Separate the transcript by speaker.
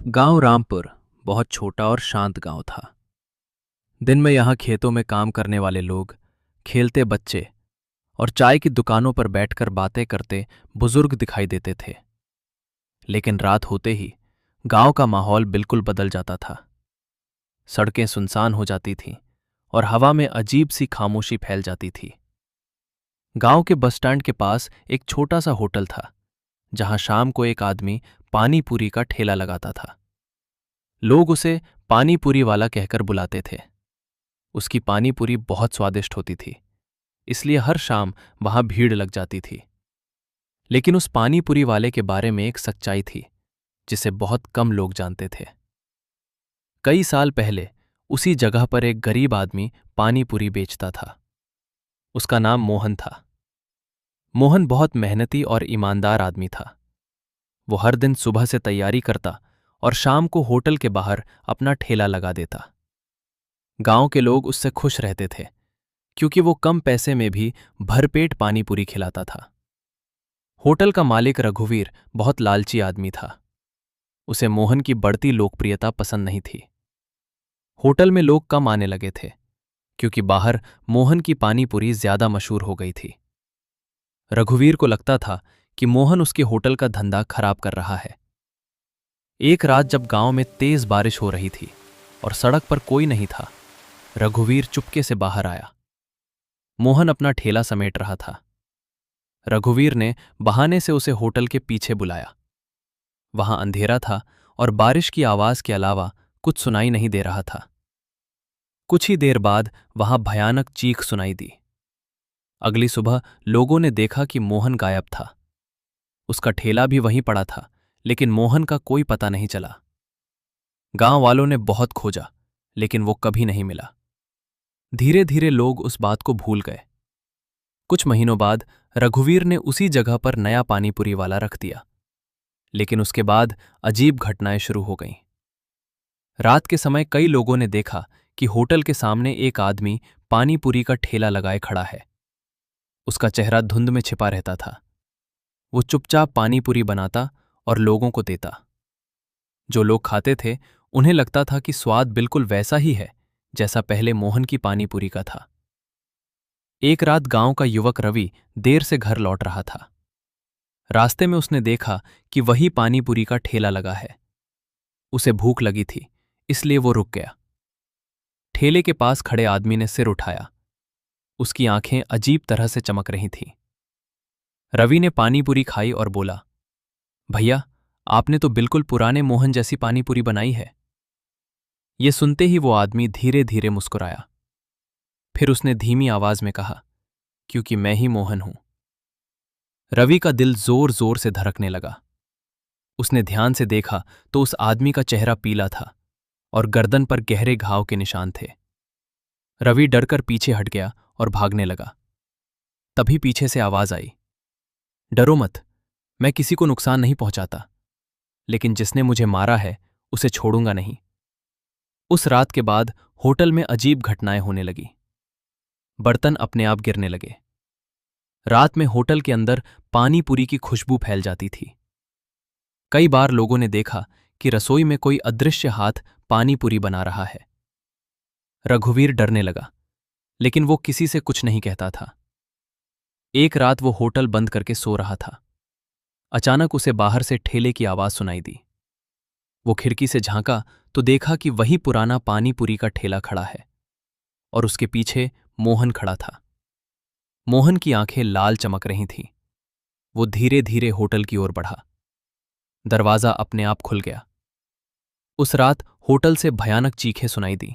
Speaker 1: गांव रामपुर बहुत छोटा और शांत गांव था। दिन में यहां खेतों में काम करने वाले लोग, खेलते बच्चे और चाय की दुकानों पर बैठकर बातें करते बुजुर्ग दिखाई देते थे। लेकिन रात होते ही गांव का माहौल बिल्कुल बदल जाता था। सड़कें सुनसान हो जाती थीं और हवा में अजीब सी खामोशी फैल जाती थी। गांव के बस स्टैंड के पास एक छोटा सा होटल था, जहां शाम को एक आदमी पानी पूरी का ठेला लगाता था। लोग उसे पानी पूरी वाला कहकर बुलाते थे। उसकी पानी पूरी बहुत स्वादिष्ट होती थी, इसलिए हर शाम वहां भीड़ लग जाती थी। लेकिन उस पानी पूरी वाले के बारे में एक सच्चाई थी जिसे बहुत कम लोग जानते थे। कई साल पहले उसी जगह पर एक गरीब आदमी पानी पूरी बेचता था। उसका नाम मोहन था। मोहन बहुत मेहनती और ईमानदार आदमी था। वो हर दिन सुबह से तैयारी करता और शाम को होटल के बाहर अपना ठेला लगा देता। गांव के लोग उससे खुश रहते थे, क्योंकि वो कम पैसे में भी भरपेट पानी पूरी खिलाता था। होटल का मालिक रघुवीर बहुत लालची आदमी था। उसे मोहन की बढ़ती लोकप्रियता पसंद नहीं थी। होटल में लोग कम आने लगे थे, क्योंकि बाहर मोहन की पानी पूरी ज्यादा मशहूर हो गई थी। रघुवीर को लगता था कि मोहन उसके होटल का धंधा खराब कर रहा है। एक रात जब गांव में तेज बारिश हो रही थी और सड़क पर कोई नहीं था, रघुवीर चुपके से बाहर आया। मोहन अपना ठेला समेट रहा था। रघुवीर ने बहाने से उसे होटल के पीछे बुलाया। वहां अंधेरा था और बारिश की आवाज के अलावा कुछ सुनाई नहीं दे रहा था। कुछ ही देर बाद वहां भयानक चीख सुनाई दी। अगली सुबह लोगों ने देखा कि मोहन गायब था। उसका ठेला भी वहीं पड़ा था, लेकिन मोहन का कोई पता नहीं चला। गांव वालों ने बहुत खोजा, लेकिन वो कभी नहीं मिला। धीरे धीरे लोग उस बात को भूल गए। कुछ महीनों बाद रघुवीर ने उसी जगह पर नया पानीपुरी वाला रख दिया। लेकिन उसके बाद अजीब घटनाएं शुरू हो गईं। रात के समय कई लोगों ने देखा कि होटल के सामने एक आदमी पानीपुरी का ठेला लगाए खड़ा है। उसका चेहरा धुंध में छिपा रहता था। वो चुपचाप पानीपुरी बनाता और लोगों को देता। जो लोग खाते थे, उन्हें लगता था कि स्वाद बिल्कुल वैसा ही है जैसा पहले मोहन की पानीपुरी का था। एक रात गांव का युवक रवि देर से घर लौट रहा था। रास्ते में उसने देखा कि वही पानीपुरी का ठेला लगा है। उसे भूख लगी थी, इसलिए वो रुक गया। ठेले के पास खड़े आदमी ने सिर उठाया। उसकी आंखें अजीब तरह से चमक रही थीं। रवि ने पानीपुरी खाई और बोला, भैया, आपने तो बिल्कुल पुराने मोहन जैसी पानीपुरी बनाई है। ये सुनते ही वो आदमी धीरे धीरे मुस्कुराया। फिर उसने धीमी आवाज में कहा, क्योंकि मैं ही मोहन हूं। रवि का दिल जोर जोर से धड़कने लगा। उसने ध्यान से देखा तो उस आदमी का चेहरा पीला था और गर्दन पर गहरे घाव के निशान थे। रवि डरकर पीछे हट गया और भागने लगा। तभी पीछे से आवाज आई, डरो मत, मैं किसी को नुकसान नहीं पहुंचाता, लेकिन जिसने मुझे मारा है उसे छोड़ूंगा नहीं। उस रात के बाद होटल में अजीब घटनाएं होने लगी। बर्तन अपने आप गिरने लगे। रात में होटल के अंदर पानी पूरी की खुशबू फैल जाती थी। कई बार लोगों ने देखा कि रसोई में कोई अदृश्य हाथ पानी पूरी बना रहा है। रघुवीर डरने लगा, लेकिन वो किसी से कुछ नहीं कहता था। एक रात वो होटल बंद करके सो रहा था। अचानक उसे बाहर से ठेले की आवाज सुनाई दी। वो खिड़की से झांका तो देखा कि वही पुराना पानी पूरी का ठेला खड़ा है और उसके पीछे मोहन खड़ा था। मोहन की आंखें लाल चमक रही थीं। वो धीरे धीरे होटल की ओर बढ़ा। दरवाजा अपने आप खुल गया। उस रात होटल से भयानक चीखें सुनाई दी।